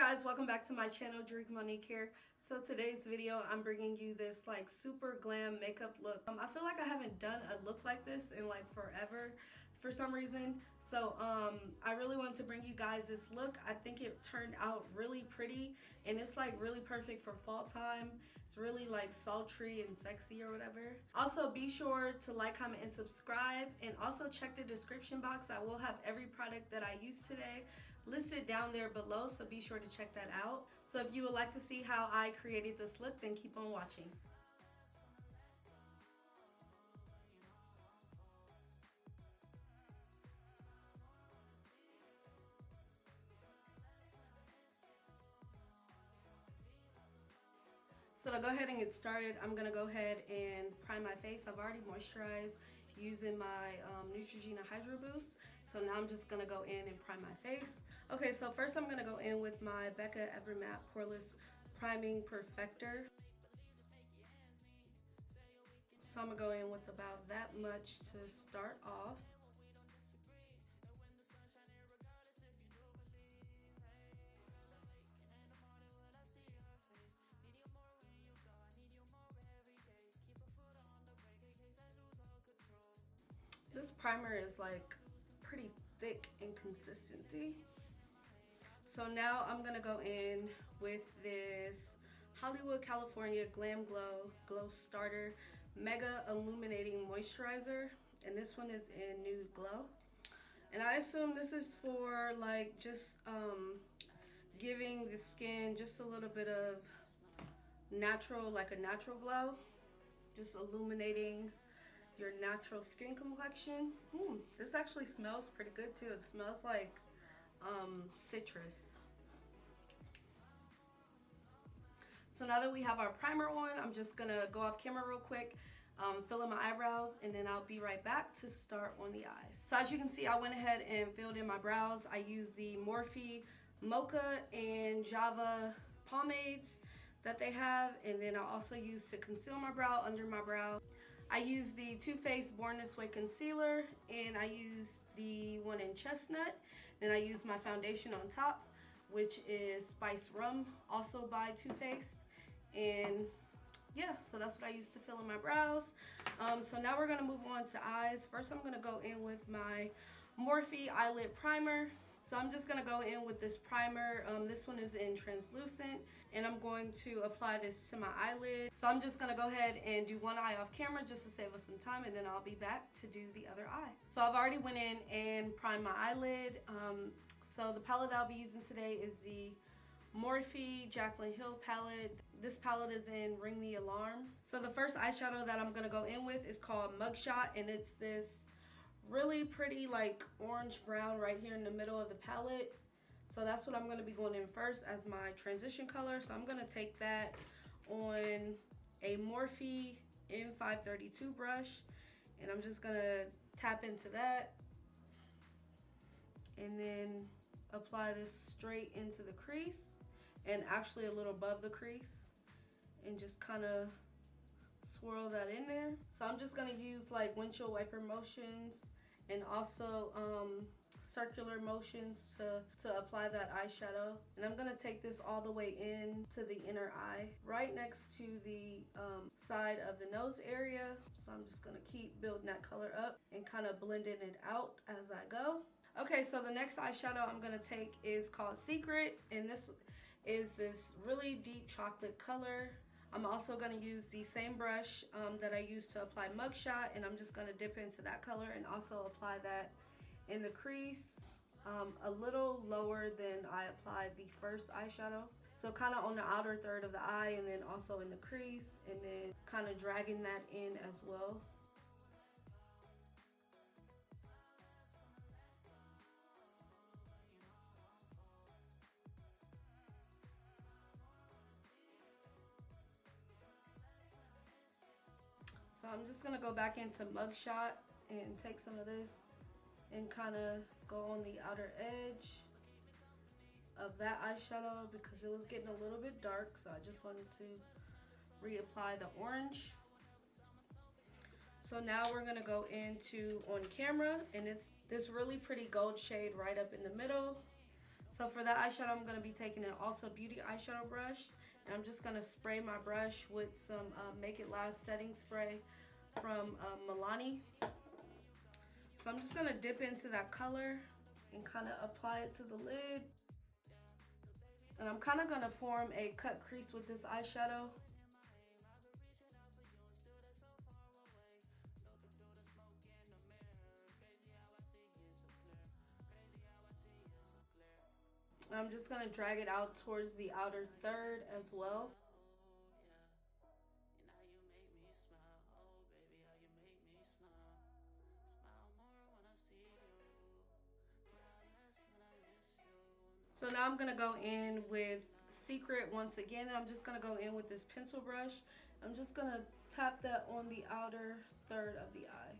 guys, welcome back to my channel. Jerica Monique here. So today's video I'm bringing you this like super glam makeup look. I feel like I haven't done a look like this in like forever for some reason. So I really wanted to bring you guys this look. I think it turned out really pretty and it's like really perfect for fall time. It's really like sultry and sexy or whatever. Also be sure to like, comment, and subscribe, and also check the description box. I will have every product that I used today listed down there below, so be sure to check that out. So if you would like to see how I created this look, then keep on watching. So to go ahead and get started, I'm gonna go ahead and prime my face. I've already moisturized using my Neutrogena Hydro Boost. So now I'm just gonna go in and prime my face. Okay, so first I'm gonna go in with my Becca Evermatte Poreless Priming Perfector. So I'm gonna go in with about that much to start off. This primer is like pretty thick in consistency. So now I'm gonna go in with this Hollywood California Glam Glowstarter Mega Illuminating Moisturizer, and this one is in Nude Glow. And I assume this is for like just giving the skin just a little bit of natural, like a natural glow, just illuminating your natural skin complexion. This actually smells pretty good too. It smells like citrus. So now that we have our primer on, I'm just gonna go off camera real quick, fill in my eyebrows, and then I'll be right back to start on the eyes. So as you can see, I went ahead and filled in my brows. I used the Morphe Mocha and Java pomades that they have, and then I also used to conceal my brow, under my brow, I used the Too Faced Born This Way concealer, and I used the one in Chestnut. Then I used my foundation on top, which is Spice Rum, also by Too Faced. And yeah, so that's what I used to fill in my brows. So now we're gonna move on to eyes. First I'm gonna go in with my Morphe eyelid primer. So I'm just gonna go in with this primer. This one is in translucent, and I'm going to apply this to my eyelid. So I'm just gonna go ahead and do one eye off camera just to save us some time, and then I'll be back to do the other eye. So I've already went in and primed my eyelid. So the palette I'll be using today is the Morphe Jaclyn Hill palette. This palette is in Ring the Alarm. So the first eyeshadow that I'm gonna go in with is called Mugshot, and it's this really pretty like orange brown right here in the middle of the palette. So that's what I'm going to be going in first as my transition color. So I'm going to take that on a Morphe M532 brush, and I'm just going to tap into that and then apply this straight into the crease, and actually a little above the crease, and just kind of swirl that in there. So I'm just going to use like windshield wiper motions and also circular motions to apply that eyeshadow. And I'm gonna take this all the way in to the inner eye, right next to the side of the nose area. So I'm just gonna keep building that color up and kind of blending it out as I go. Okay, so the next eyeshadow I'm gonna take is called Secret, and this is this really deep chocolate color. I'm also going to use the same brush that I used to apply Mugshot, and I'm just going to dip into that color and also apply that in the crease, a little lower than I applied the first eyeshadow. So kind of on the outer third of the eye, and then also in the crease, and then kind of dragging that in as well. So I'm just gonna go back into Mugshot and take some of this and kind of go on the outer edge of that eyeshadow because it was getting a little bit dark, so I just wanted to reapply the orange. So now we're gonna go into On Camera, and it's this really pretty gold shade right up in the middle. So for that eyeshadow, I'm going to be taking an Ulta Beauty eyeshadow brush. And I'm just going to spray my brush with some Make It Last setting spray from Milani. So I'm just going to dip into that color and kind of apply it to the lid. And I'm kind of going to form a cut crease with this eyeshadow. I'm just going to drag it out towards the outer third as well. So now I'm going to go in with Secret once again. I'm just going to go in with this pencil brush. I'm just going to tap that on the outer third of the eye.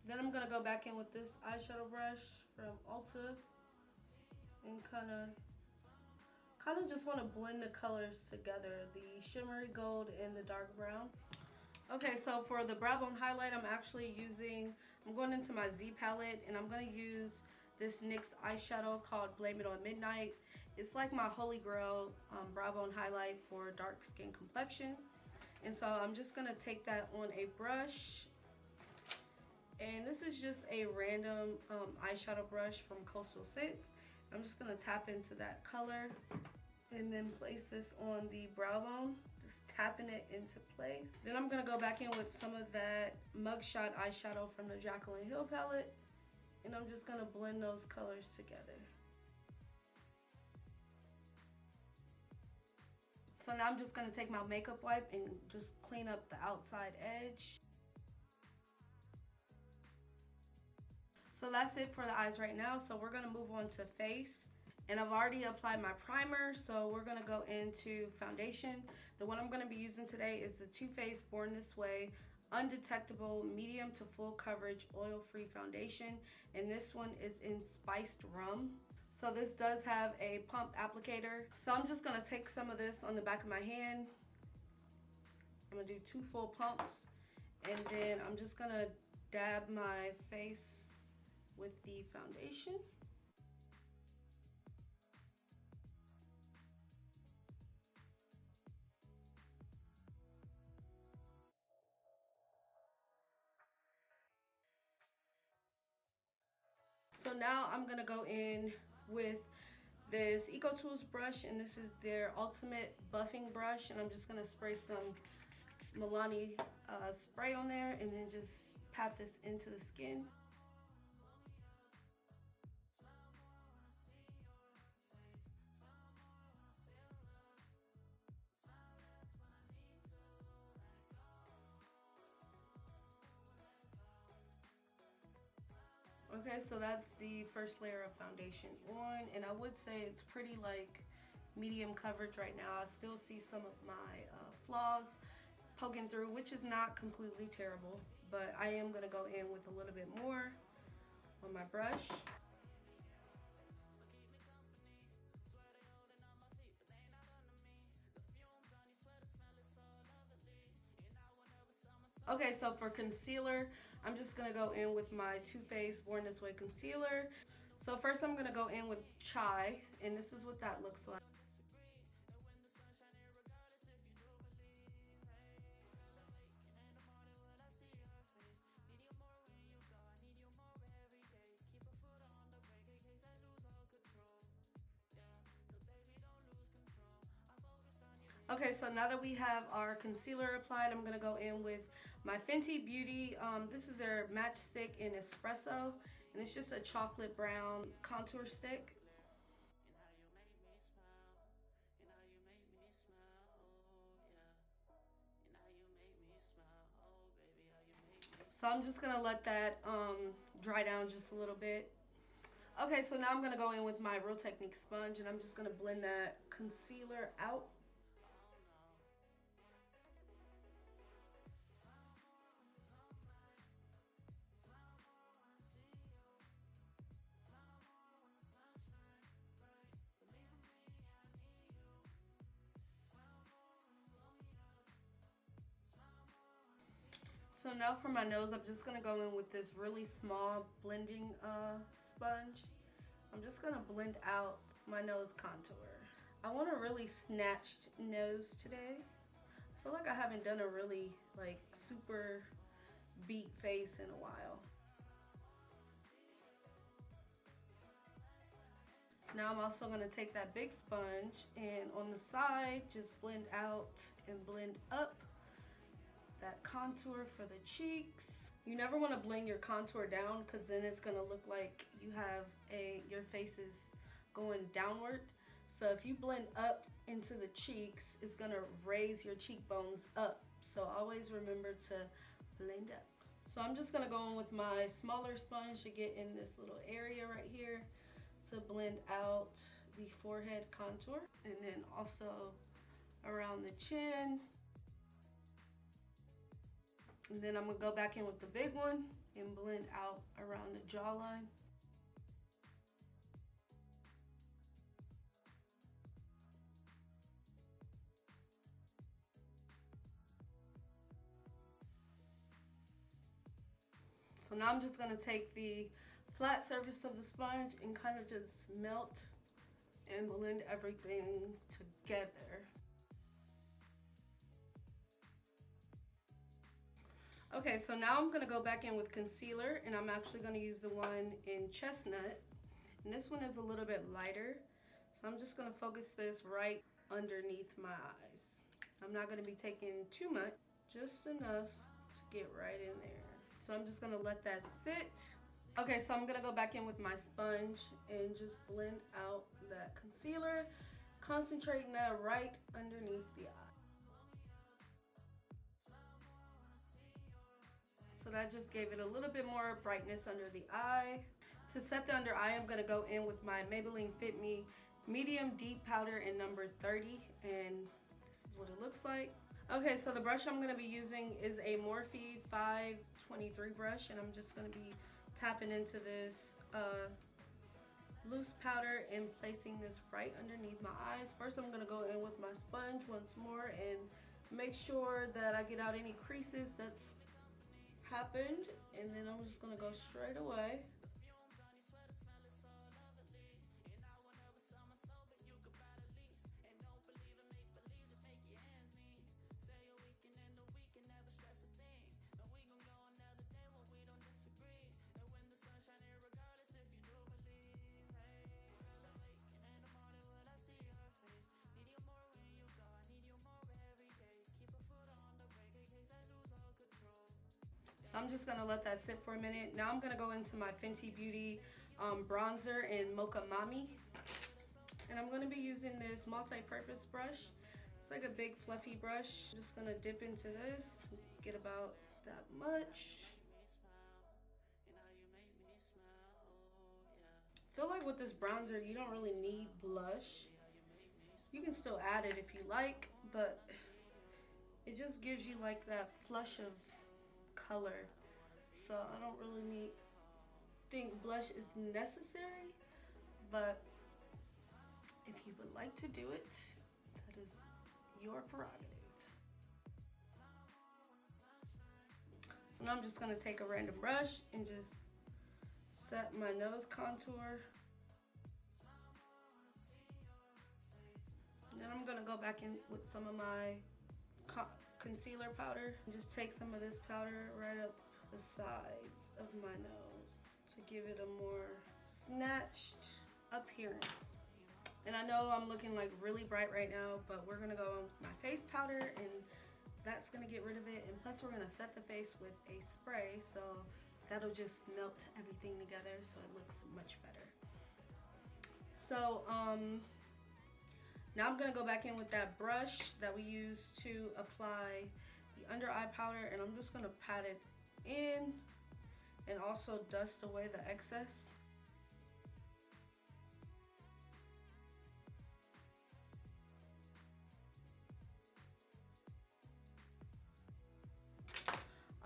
Then I'm going to go back in with this eyeshadow brush from Ulta and kind of just want to blend the colors together, the shimmery gold and the dark brown. Okay, so for the brow bone highlight, I'm going into my Z palette, and I'm going to use this NYX eyeshadow called Blame It On Midnight. It's like my holy grail brow bone highlight for dark skin complexion. And so I'm just going to take that on a brush. And this is just a random eyeshadow brush from Coastal Scents. I'm just going to tap into that color and then place this on the brow bone, just tapping it into place. Then I'm going to go back in with some of that Mugshot eyeshadow from the Jaclyn Hill palette, and I'm just going to blend those colors together. So now I'm just going to take my makeup wipe and just clean up the outside edge. So that's it for the eyes right now. So we're going to move on to face. And I've already applied my primer, so we're going to go into foundation. The one I'm going to be using today is the Too Faced Born This Way Undetectable Medium to Full Coverage Oil-Free Foundation. And this one is in Spiced Rum. So this does have a pump applicator. So I'm just going to take some of this on the back of my hand. I'm going to do 2 full pumps. And then I'm just going to dab my face with the foundation. So now I'm gonna go in with this EcoTools brush, and this is their ultimate buffing brush, and I'm just gonna spray some Milani spray on there and then just pat this into the skin. Okay, so that's the first layer of foundation on, and I would say it's pretty like medium coverage right now. I still see some of my flaws poking through, which is not completely terrible, but I am gonna go in with a little bit more on my brush. Okay, so for concealer, I'm just going to go in with my Too Faced Born This Way concealer. So first I'm going to go in with Chai, and this is what that looks like. Okay, so now that we have our concealer applied, I'm going to go in with my Fenty Beauty. This is their matchstick in Espresso, and it's just a chocolate brown contour stick. So I'm just going to let that dry down just a little bit. Okay, so now I'm going to go in with my Real Technique sponge, and I'm just going to blend that concealer out. So now for my nose, I'm just going to go in with this really small blending sponge. I'm just going to blend out my nose contour. I want a really snatched nose today. I feel like I haven't done a really like super beat face in a while. Now I'm also going to take that big sponge and on the side just blend out and blend up that contour for the cheeks. You never want to blend your contour down because then it's going to look like you have your face is going downward. So if you blend up into the cheeks, it's going to raise your cheekbones up. So always remember to blend up. So I'm just going to go in with my smaller sponge to get in this little area right here to blend out the forehead contour, and then also around the chin. And then I'm gonna go back in with the big one and blend out around the jawline. So now I'm just gonna take the flat surface of the sponge and kind of just melt and blend everything together. Okay, so now I'm gonna go back in with concealer, and I'm actually gonna use the one in Chestnut. And this one is a little bit lighter. So I'm just gonna focus this right underneath my eyes. I'm not gonna be taking too much, just enough to get right in there. So I'm just gonna let that sit. Okay, so I'm gonna go back in with my sponge and just blend out that concealer, concentrating that right underneath the eye. So that just gave it a little bit more brightness under the eye. To set the under eye, I'm gonna go in with my Maybelline Fit Me Medium Deep Powder in number 30, and this is what it looks like. Okay, so the brush I'm gonna be using is a Morphe 523 brush, and I'm just gonna be tapping into this loose powder and placing this right underneath my eyes. First, I'm gonna go in with my sponge once more and make sure that I get out any creases that's happened, and then I'm just gonna go straight away. So I'm just gonna let that sit for a minute. Now I'm gonna go into my Fenty Beauty bronzer in Mocha Mami. And I'm gonna be using this multi-purpose brush. It's like a big fluffy brush. I'm just gonna dip into this, get about that much. I feel like with this bronzer, you don't really need blush. You can still add it if you like, but it just gives you like that flush of color. So I don't really think blush is necessary, but if you would like to do it, that is your prerogative. So now I'm just gonna take a random brush and just set my nose contour. And then I'm gonna go back in with some of my concealer powder and just take some of this powder right up the sides of my nose to give it a more snatched appearance. And I know I'm looking like really bright right now, but we're gonna go on with my face powder, and that's gonna get rid of it. And plus we're gonna set the face with a spray, so that'll just melt everything together so it looks much better. So now I'm gonna go back in with that brush that we used to apply the under eye powder, and I'm just gonna pat it in and also dust away the excess.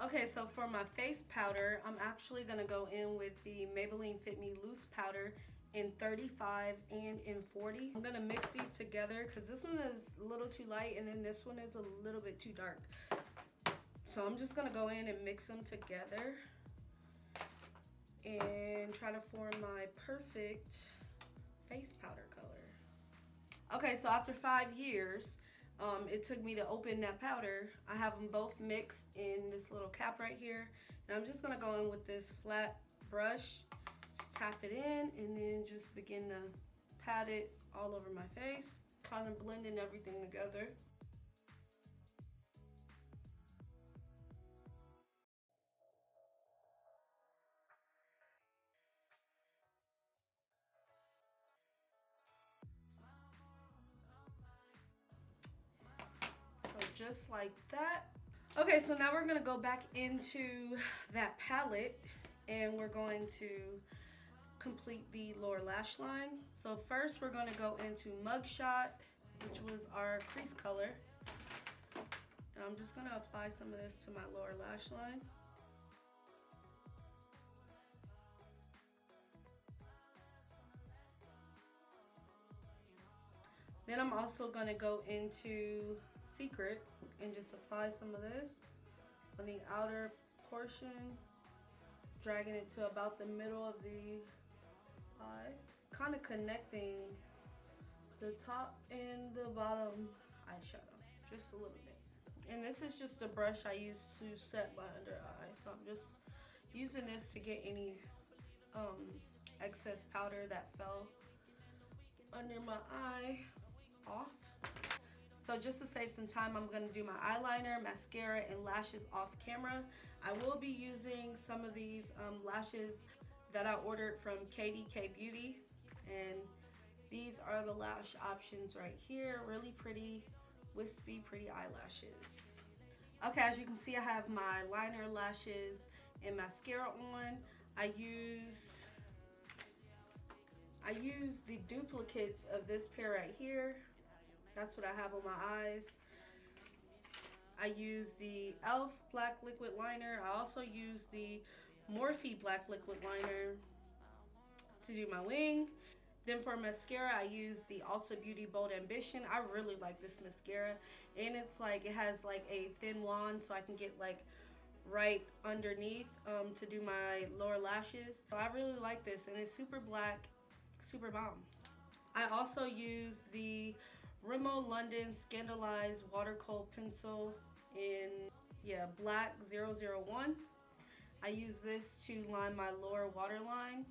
Okay, so for my face powder, I'm actually gonna go in with the Maybelline Fit Me Loose Powder in 35 and in 40. I'm gonna mix these together because this one is a little too light and then this one is a little bit too dark. So I'm just gonna go in and mix them together and try to form my perfect face powder color. Okay, so after 5 years, it took me to open that powder. I have them both mixed in this little cap right here. And I'm just gonna go in with this flat brush, just tap it in, and then just begin to pat it all over my face, kind of blending everything together. So just like that. Okay, so now we're gonna go back into that palette and we're going to complete the lower lash line. So first we're gonna go into Mugshot, which was our crease color. And I'm just gonna apply some of this to my lower lash line. Then I'm also gonna go into Secret and just apply some of this on the outer portion, dragging it to about the middle of the eye, kind of connecting the top and the bottom eyeshadow just a little bit. And this is just the brush I use to set my under eye, so I'm just using this to get any excess powder that fell under my eye off. So just to save some time, I'm gonna do my eyeliner, mascara, and lashes off camera. I will be using some of these lashes that I ordered from KDK Beauty, and these are the lash options right here. Really pretty, wispy, pretty eyelashes. Okay, as you can see, I have my liner, lashes, and mascara on. I use the duplicates of this pair right here. That's what I have on my eyes. I use the e.l.f. Black Liquid Liner. I also use the Morphe Black Liquid Liner to do my wing. Then for mascara, I use the Ulta Beauty Bold Ambition. I really like this mascara. And it's like, it has like a thin wand so I can get like right underneath to do my lower lashes. So I really like this, and it's super black, super bomb. I also use the Rimmel London Scandaleyez Water Kohl Pencil in, black 001. I use this to line my lower waterline.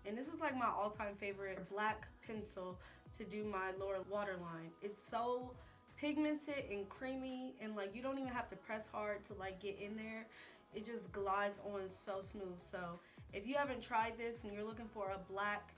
And this is like my all-time favorite black pencil to do my lower waterline. It's so pigmented and creamy, and like you don't even have to press hard to like get in there. It just glides on so smooth. So if you haven't tried this and you're looking for a black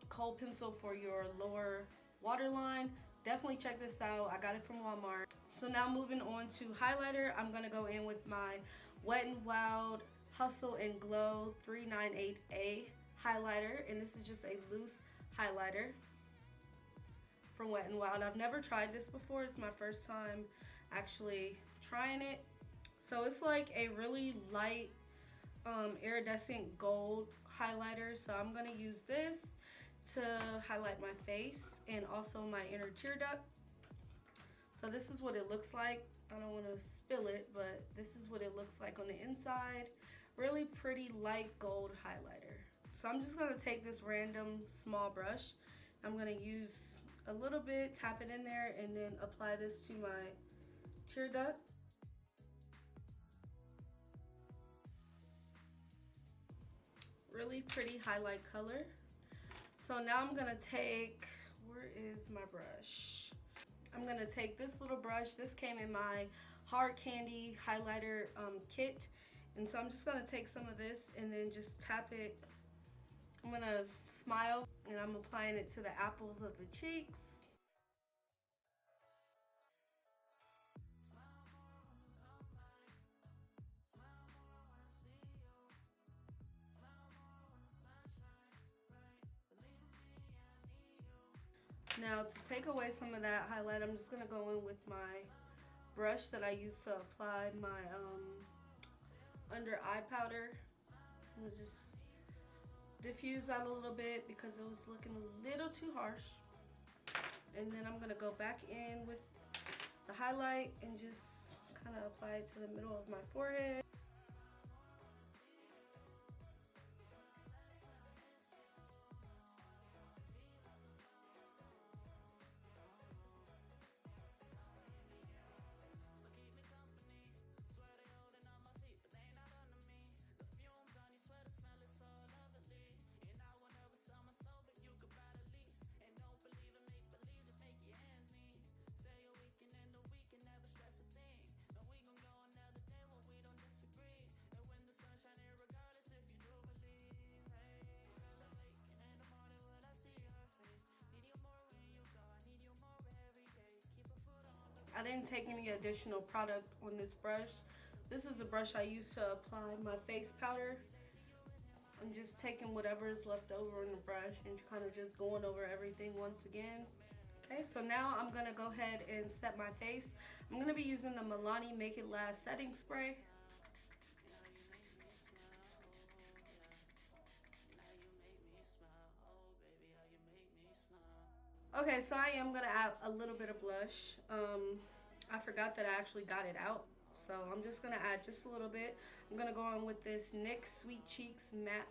Kohl pencil for your lower waterline, definitely check this out. I got it from Walmart. So now moving on to highlighter, I'm gonna go in with my Wet n Wild Hustle and Glow 398A highlighter, and this is just a loose highlighter from Wet n Wild. I've never tried this before. It's my first time actually trying it. So it's like a really light iridescent gold highlighter. So I'm gonna use this to highlight my face and also my inner tear duct. So this is what it looks like. I don't want to spill it, but this is what it looks like on the inside. Really pretty light gold highlighter. So I'm just gonna take this random small brush. I'm gonna use a little bit, tap it in there, and then apply this to my tear duct. Really pretty highlight color. So now I'm gonna take, where is my brush? I'm gonna take this little brush. This came in my Hard Candy highlighter kit. And so I'm just gonna take some of this and then just tap it. I'm gonna smile, and I'm applying it to the apples of the cheeks. Now to take away some of that highlight, I'm just gonna go in with my brush that I use to apply my under eye powder. And just diffuse that a little bit because it was looking a little too harsh. And then I'm gonna go back in with the highlight and just kind of apply it to the middle of my forehead. I didn't take any additional product on this brush. This is a brush I use to apply my face powder. I'm just taking whatever is left over in the brush and kind of just going over everything once again. Okay, so now I'm gonna go ahead and set my face. I'm gonna be using the Milani Make It Last setting spray. Okay, so I am gonna add a little bit of blush. I forgot that I actually got it out, so I'm just gonna add just a little bit. I'm gonna go on with this NYX Sweet Cheeks matte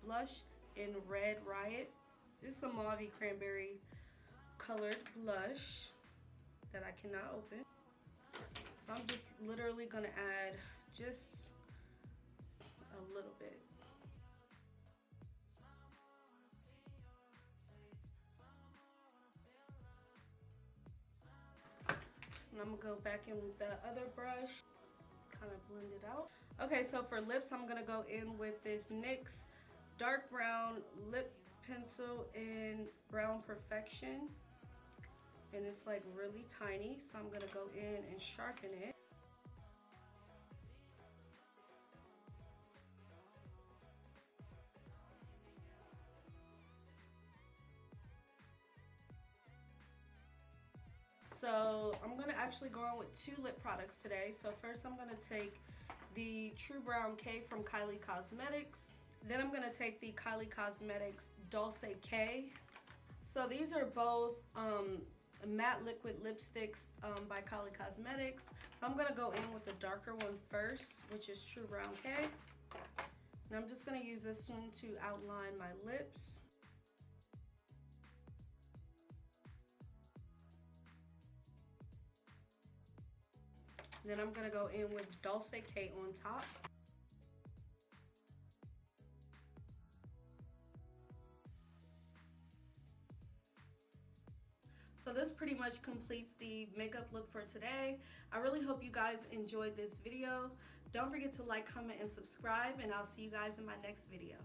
blush in Red Riot. Just a mauve cranberry colored blush that I cannot open. So I'm just literally gonna add just a little bit. And I'm gonna go back in with that other brush, kind of blend it out. Okay, so for lips, I'm gonna go in with this NYX dark brown lip pencil in Brown Perfection. And it's like really tiny, so I'm gonna go in and sharpen it. So I'm gonna actually go on with 2 lip products today. So first I'm gonna take the True Brown K from Kylie Cosmetics. Then I'm gonna take the Kylie Cosmetics Dulce K. So these are both matte liquid lipsticks by Kylie Cosmetics. So I'm gonna go in with the darker one first, which is True Brown K. And I'm just gonna use this one to outline my lips. Then I'm gonna go in with Dulce K on top. So this pretty much completes the makeup look for today. I really hope you guys enjoyed this video. Don't forget to like, comment, and subscribe, and I'll see you guys in my next video.